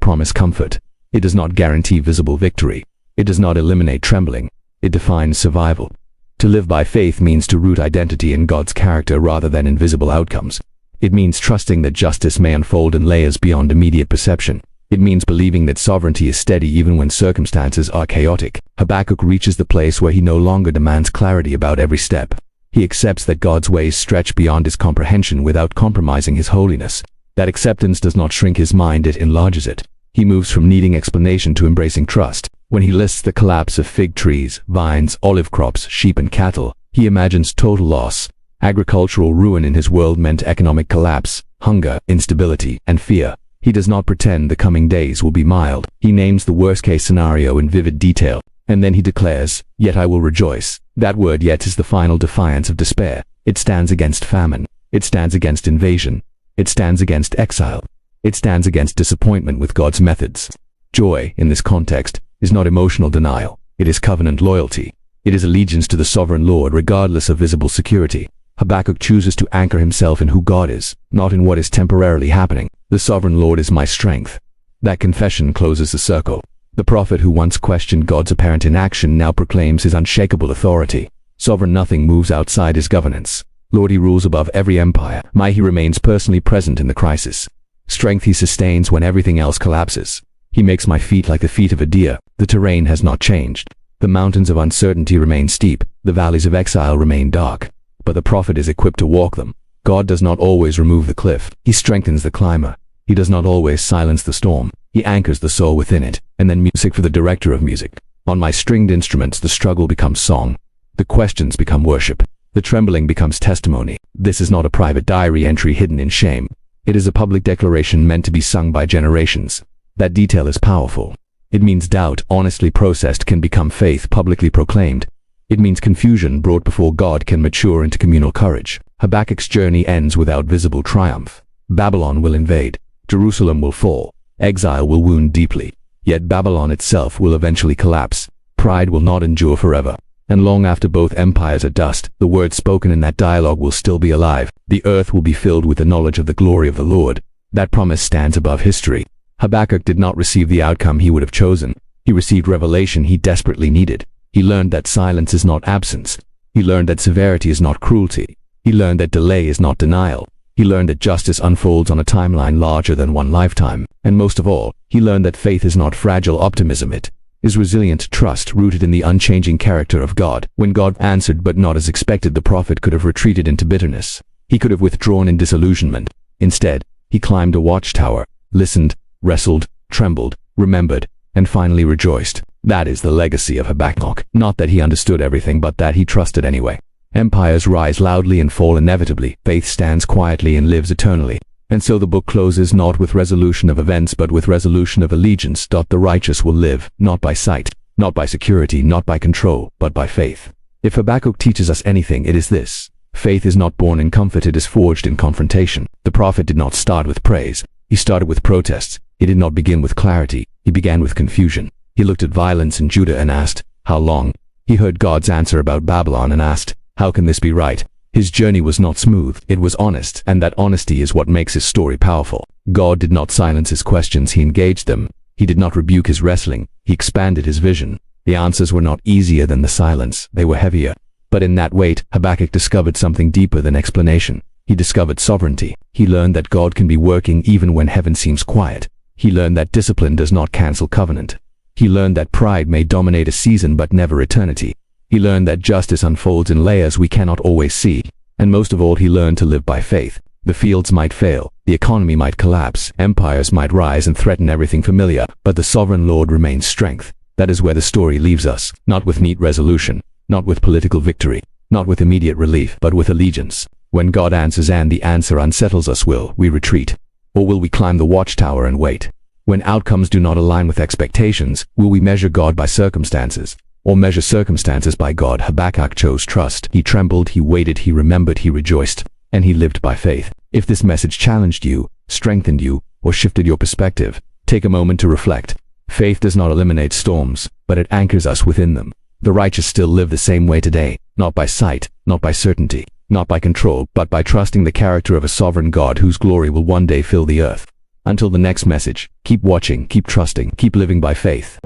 S1: promise comfort. It does not guarantee visible victory. It does not eliminate trembling. It defines survival. To live by faith means to root identity in God's character rather than in visible outcomes. It means trusting that justice may unfold in layers beyond immediate perception. It means believing that sovereignty is steady even when circumstances are chaotic. Habakkuk reaches the place where he no longer demands clarity about every step. He accepts that God's ways stretch beyond his comprehension without compromising his holiness. That acceptance does not shrink his mind, it enlarges it. He moves from needing explanation to embracing trust. When he lists the collapse of fig trees, vines, olive crops, sheep and cattle, he imagines total loss. Agricultural ruin in his world meant economic collapse, hunger, instability, and fear. He does not pretend the coming days will be mild. He names the worst-case scenario in vivid detail. And then he declares, "Yet I will rejoice." That word "yet" is the final defiance of despair. It stands against famine. It stands against invasion. It stands against exile. It stands against disappointment with God's methods. Joy, in this context, is not emotional denial. It is covenant loyalty. It is allegiance to the sovereign Lord regardless of visible security. Habakkuk chooses to anchor himself in who God is, not in what is temporarily happening. The sovereign Lord is my strength. That confession closes the circle. The prophet who once questioned God's apparent inaction now proclaims his unshakable authority. Sovereign, nothing moves outside his governance. Lord, he rules above every empire. He remains personally present in the crisis. Strength, he sustains when everything else collapses. He makes my feet like the feet of a deer. The terrain has not changed. The mountains of uncertainty remain steep. The valleys of exile remain dark. But the prophet is equipped to walk them. God does not always remove the cliff. He strengthens the climber. He does not always silence the storm. He anchors the soul within it. And then music for the director of music. On my stringed instruments, the struggle becomes song. The questions become worship. The trembling becomes testimony. This is not a private diary entry hidden in shame. It is a public declaration meant to be sung by generations. That detail is powerful. It means doubt, honestly processed, can become faith, publicly proclaimed. It means confusion brought before God can mature into communal courage. Habakkuk's journey ends without visible triumph. Babylon will invade. Jerusalem will fall. Exile will wound deeply. Yet Babylon itself will eventually collapse. Pride will not endure forever. And long after both empires are dust, the words spoken in that dialogue will still be alive. The earth will be filled with the knowledge of the glory of the Lord. That promise stands above history. Habakkuk did not receive the outcome he would have chosen. He received revelation he desperately needed. He learned that silence is not absence. He learned that severity is not cruelty. He learned that delay is not denial. He learned that justice unfolds on a timeline larger than one lifetime. And most of all, he learned that faith is not fragile optimism. It is resilient trust rooted in the unchanging character of God. When God answered but not as expected, the prophet could have retreated into bitterness. He could have withdrawn in disillusionment. Instead, he climbed a watchtower, listened, wrestled, trembled, remembered, and finally rejoiced. That is the legacy of Habakkuk. Not that he understood everything, but that he trusted anyway. Empires rise loudly and fall inevitably. Faith stands quietly and lives eternally. And so the book closes not with resolution of events, but with resolution of allegiance. The righteous will live, not by sight, not by security, not by control, but by faith. If Habakkuk teaches us anything, it is this. Faith is not born in comfort, it is forged in confrontation. The prophet did not start with praise. He started with protests. He did not begin with clarity. He began with confusion. He looked at violence in Judah and asked, "How long?" He heard God's answer about Babylon and asked, "How can this be right?" His journey was not smooth, it was honest, and that honesty is what makes his story powerful. God did not silence his questions, he engaged them. He did not rebuke his wrestling, he expanded his vision. The answers were not easier than the silence, they were heavier. But in that wait, Habakkuk discovered something deeper than explanation. He discovered sovereignty. He learned that God can be working even when heaven seems quiet. He learned that discipline does not cancel covenant. He learned that pride may dominate a season but never eternity. He learned that justice unfolds in layers we cannot always see. And most of all, he learned to live by faith. The fields might fail, the economy might collapse, empires might rise and threaten everything familiar, but the sovereign Lord remains strength. That is where the story leaves us, not with neat resolution, not with political victory, not with immediate relief, but with allegiance. When God answers and the answer unsettles us, will we retreat? Or will we climb the watchtower and wait? When outcomes do not align with expectations, will we measure God by circumstances? Or measure circumstances by God? Habakkuk chose trust. He trembled, he waited, he remembered, he rejoiced, and he lived by faith. If this message challenged you, strengthened you, or shifted your perspective, take a moment to reflect. Faith does not eliminate storms, but it anchors us within them. The righteous still live the same way today, not by sight, not by certainty, not by control, but by trusting the character of a sovereign God whose glory will one day fill the earth. Until the next message, keep watching, keep trusting, keep living by faith.